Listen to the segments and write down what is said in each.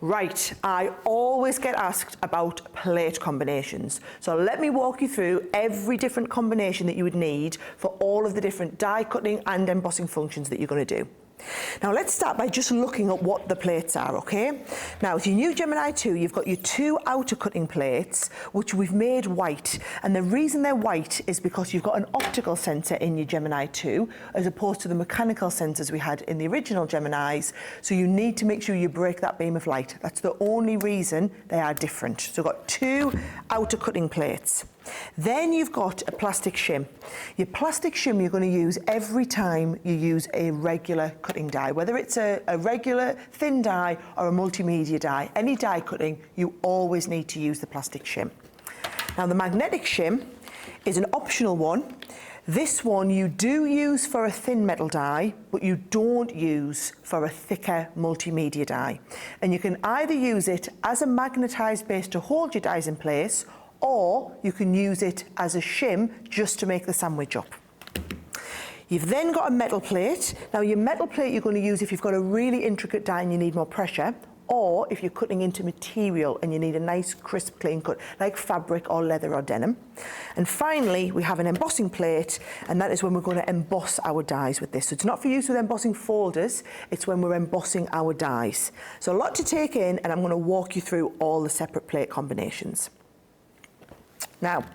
Right, I always get asked about plate combinations. So let me walk you through every different combination that you would need for all of the different die cutting and embossing functions that you're going to do. Now let's start by just looking at what the plates are, okay? Now with your new Gemini 2, you've got your two outer cutting plates, which we've made white. And the reason they're white is because you've got an optical sensor in your Gemini 2, as opposed to the mechanical sensors we had in the original Geminis. So you need to make sure you break that beam of light. That's the only reason they are different. So we've got two outer cutting plates. Then you've got a plastic shim. Your plastic shim you're going to use every time you use a regular cutting die, whether it's a regular thin die or a multimedia die. Any die cutting, you always need to use the plastic shim. Now the magnetic shim is an optional one. This one you do use for a thin metal die, but you don't use for a thicker multimedia die. And you can either use it as a magnetised base to hold your dies in place, or you can use it as a shim just to make the sandwich up. You've then got a metal plate. Now your metal plate you're going to use if you've got a really intricate die and you need more pressure, or if you're cutting into material and you need a nice crisp clean cut like fabric or leather or denim. And finally we have an embossing plate, and that is when we're going to emboss our dies with this. So it's not for use with embossing folders, it's when we're embossing our dies. So a lot to take in, and I'm going to walk you through all the separate plate combinations. Now,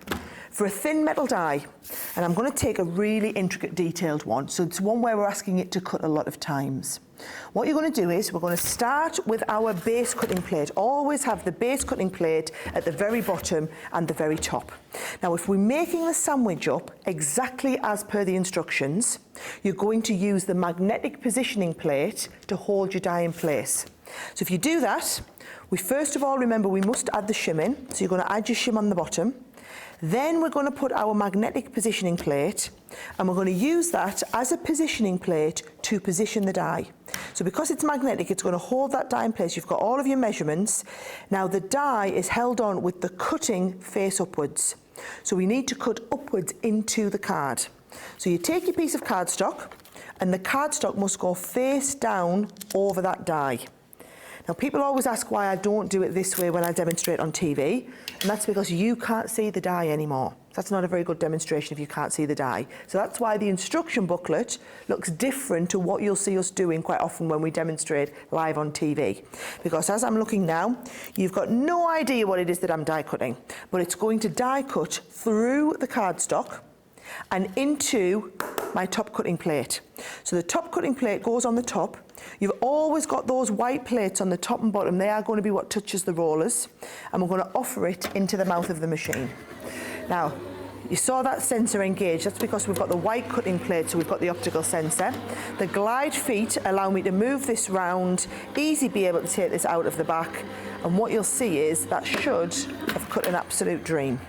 for a thin metal die, and I'm going to take a really intricate detailed one, so it's one where we're asking it to cut a lot of times. What you're going to do is we're going to start with our base cutting plate. Always have the base cutting plate at the very bottom and the very top. Now if we're making the sandwich up exactly as per the instructions, you're going to use the magnetic positioning plate to hold your die in place. So if you do that, we first of all remember we must add the shim in, so you're going to add your shim on the bottom. Then we're going to put our magnetic positioning plate, and we're going to use that as a positioning plate to position the die. So because it's magnetic, it's going to hold that die in place. You've got all of your measurements. Now the die is held on with the cutting face upwards. So we need to cut upwards into the card. So you take your piece of cardstock, and the cardstock must go face down over that die. Now people always ask why I don't do it this way when I demonstrate on TV, and that's because you can't see the die anymore. That's not a very good demonstration if you can't see the die. So that's why the instruction booklet looks different to what you'll see us doing quite often when we demonstrate live on TV. Because as I'm looking now, you've got no idea what it is that I'm die cutting, but it's going to die cut through the cardstock and into my top cutting plate. So the top cutting plate goes on the top. You've always got those white plates on the top and bottom. They are going to be what touches the rollers, and we're going to offer it into the mouth of the machine. Now, you saw that sensor engage. That's because we've got the white cutting plate, so we've got the optical sensor. The glide feet allow me to move this round, easily be able to take this out of the back, and what you'll see is that should have cut an absolute dream.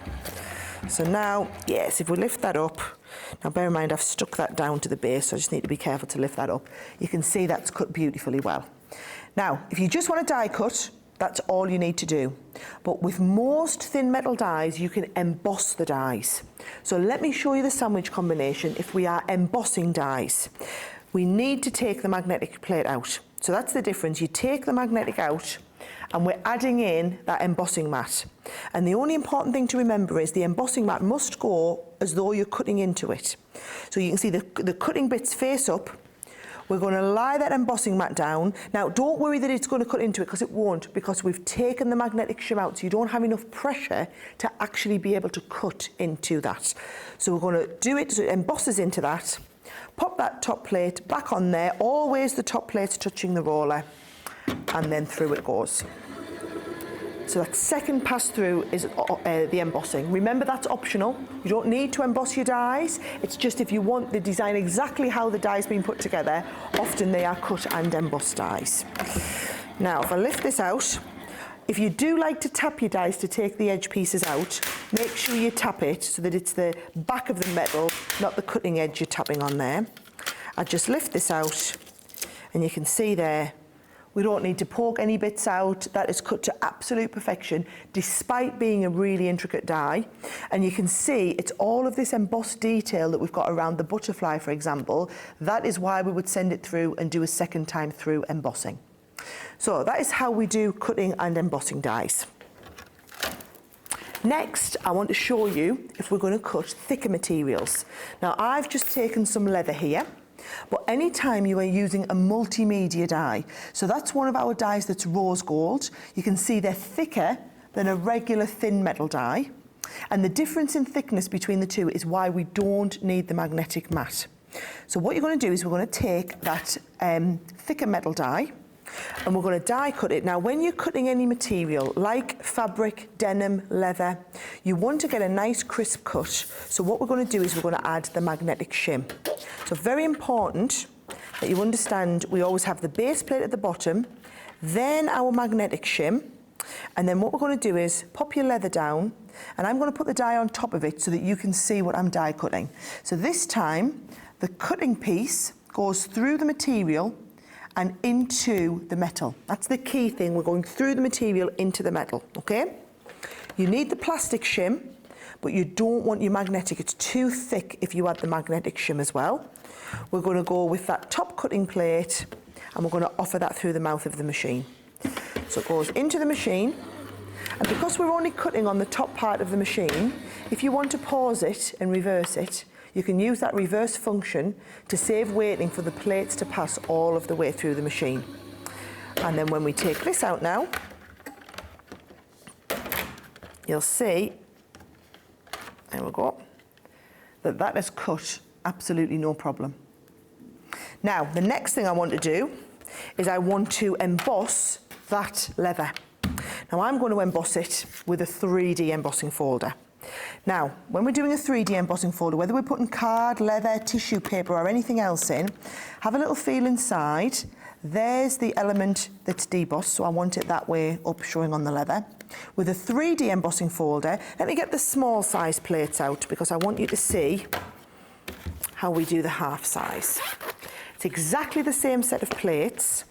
So now, yes, if we lift that up, now bear in mind I've stuck that down to the base, so I just need to be careful to lift that up. You can see that's cut beautifully well. Now, if you just want to die cut, that's all you need to do. But with most thin metal dies, you can emboss the dies. So let me show you the sandwich combination if we are embossing dies. We need to take the magnetic plate out. So that's the difference. You take the magnetic out, and we're adding in that embossing mat. And the only important thing to remember is the embossing mat must go as though you're cutting into it. So you can see the cutting bits face up. We're going to lie that embossing mat down. Now don't worry that it's going to cut into it, because it won't, because we've taken the magnetic shim out, so you don't have enough pressure to actually be able to cut into that. So we're going to do it so it embosses into that. Pop that top plate back on there, always the top plate touching the roller, and then through it goes. So that second pass through is the embossing. Remember, that's optional. You don't need to emboss your dies. It's just if you want the design exactly how the die's been put together, often they are cut and embossed dies. Now, if I lift this out, if you do like to tap your dies to take the edge pieces out, make sure you tap it so that it's the back of the metal, not the cutting edge you're tapping on there. I just lift this out, and you can see there, we don't need to poke any bits out. That is cut to absolute perfection, despite being a really intricate die. And you can see it's all of this embossed detail that we've got around the butterfly, for example. That is why we would send it through and do a second time through embossing. So that is how we do cutting and embossing dies. Next, I want to show you if we're going to cut thicker materials. Now, I've just taken some leather here, but anytime you are using a multimedia die, so that's one of our dies that's rose gold, you can see they're thicker than a regular thin metal die. And the difference in thickness between the two is why we don't need the magnetic mat. So what you're going to do is we're going to take that thicker metal die, and we're going to die cut it. Now, when you're cutting any material like fabric, denim, leather, you want to get a nice crisp cut. So what we're going to do is we're going to add the magnetic shim. So very important that you understand we always have the base plate at the bottom, then our magnetic shim, and then what we're going to do is pop your leather down, and I'm going to put the die on top of it so that you can see what I'm die cutting. So this time, the cutting piece goes through the material and into the metal. That's the key thing. We're going through the material into the metal, okay? You need the plastic shim, but you don't want your magnetic. It's too thick if you add the magnetic shim as well. We're going to go with that top cutting plate, and we're going to offer that through the mouth of the machine. So it goes into the machine, and because we're only cutting on the top part of the machine, if you want to pause it and reverse it, you can use that reverse function to save waiting for the plates to pass all of the way through the machine. And then when we take this out now, you'll see, there we go, that is cut absolutely no problem. Now, the next thing I want to do is I want to emboss that leather. Now, I'm going to emboss it with a 3D embossing folder. Now, when we're doing a 3D embossing folder, whether we're putting card, leather, tissue paper or anything else in, have a little feel inside. There's the element that's debossed, so I want it that way up showing on the leather. With a 3D embossing folder, let me get the small size plates out because I want you to see how we do the half size. It's exactly the same set of plates,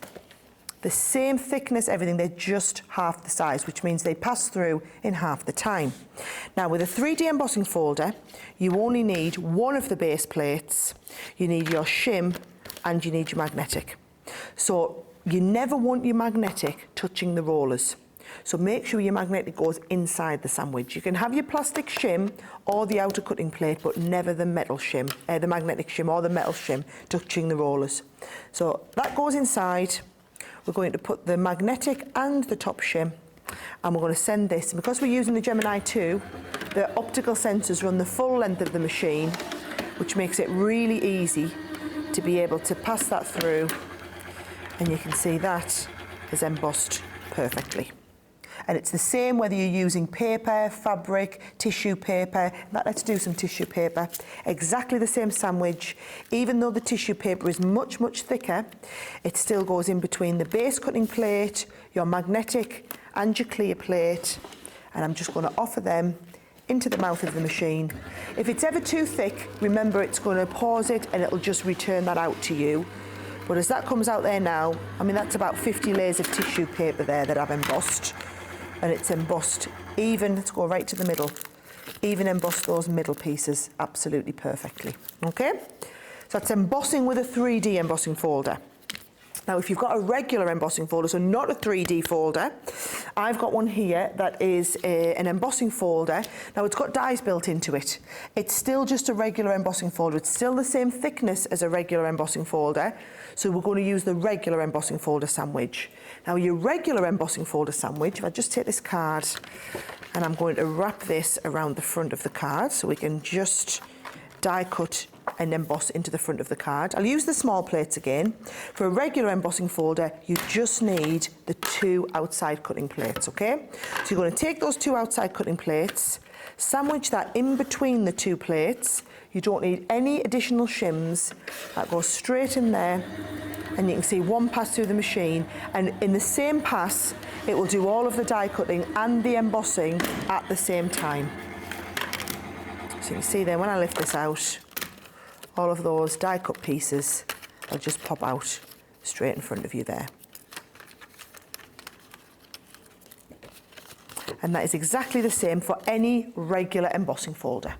the same thickness, everything, they're just half the size, which means they pass through in half the time. Now, with a 3D embossing folder, you only need one of the base plates, you need your shim, and you need your magnetic. So you never want your magnetic touching the rollers. So make sure your magnetic goes inside the sandwich. You can have your plastic shim or the outer cutting plate, but never the metal shim, the magnetic shim or the metal shim touching the rollers. So that goes inside. We're going to put the magnetic and the top shim, and we're going to send this. And because we're using the Gemini 2, the optical sensors run the full length of the machine, which makes it really easy to be able to pass that through. And you can see that is embossed perfectly. And it's the same whether you're using paper, fabric, tissue paper. Let's do some tissue paper. Exactly the same sandwich. Even though the tissue paper is much, much thicker, it still goes in between the base cutting plate, your magnetic and your clear plate. And I'm just going to offer them into the mouth of the machine. If it's ever too thick, remember it's going to pause it and it'll just return that out to you. But as that comes out there now, I mean, that's about 50 layers of tissue paper there that I've embossed. And it's embossed even, let's go right to the middle, even embossed those middle pieces absolutely perfectly, okay? So that's embossing with a 3D embossing folder. Now, if you've got a regular embossing folder, so not a 3D folder, I've got one here that is an embossing folder. Now, it's got dies built into it. It's still just a regular embossing folder. It's still the same thickness as a regular embossing folder, so we're going to use the regular embossing folder sandwich. Now, your regular embossing folder sandwich, if I just take this card and I'm going to wrap this around the front of the card so we can just die cut and emboss into the front of the card. I'll use the small plates again. For a regular embossing folder, you just need the 2 outside cutting plates, okay? So you're going to take those 2 outside cutting plates, sandwich that in between the 2 plates. You don't need any additional shims. That goes straight in there, and you can see one pass through the machine, and in the same pass, it will do all of the die cutting and the embossing at the same time. So you can see then when I lift this out, all of those die cut pieces will just pop out straight in front of you there. And that is exactly the same for any regular embossing folder.